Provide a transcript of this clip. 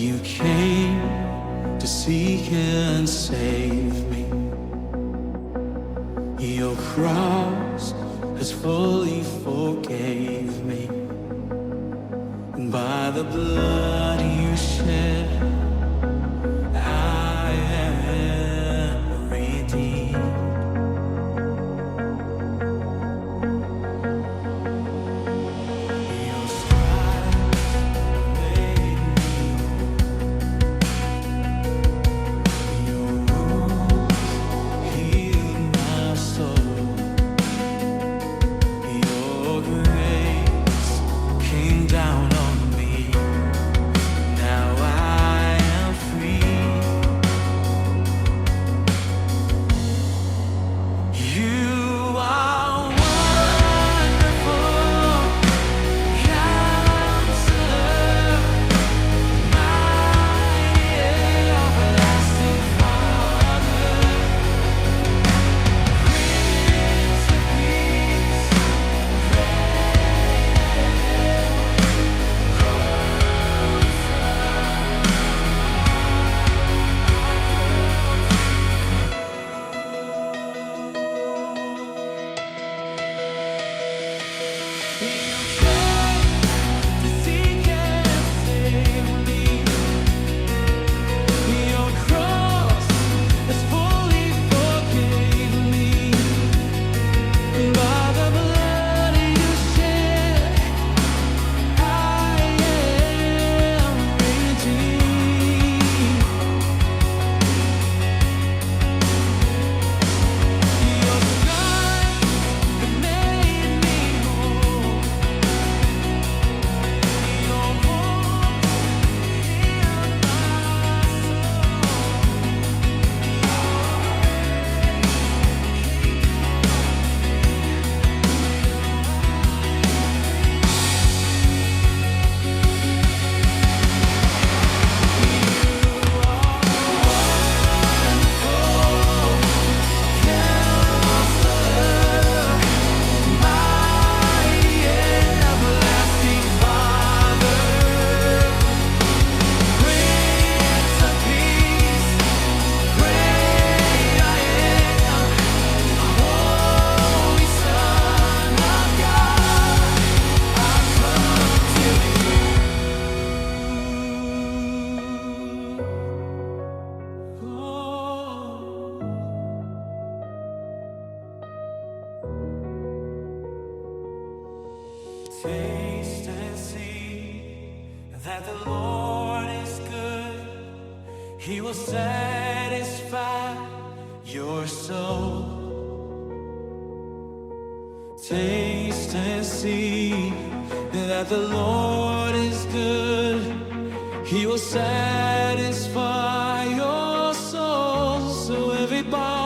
You came to seek and save me. Your cross has fully forgave me. And by the blood you shed, I am redeemed. Your stripes made me whole. Your wounds healed my soul. Your grace came down on me. Now I am free. You are wonderful, Counselor, mighty everlasting Father, Prince of Peace, you came to seek and save me. Your cross has fully forgave me. By the blood you shed, I am redeemed. Your stripes have made me whole. Your wounds healed my everlasting Father, Prince of Peace, great I am, Holy Son of God, I come to you. Taste and see that the Lord is good. He will satisfy your soul. Taste and see that the Lord is good. He will satisfy your soul. So everybody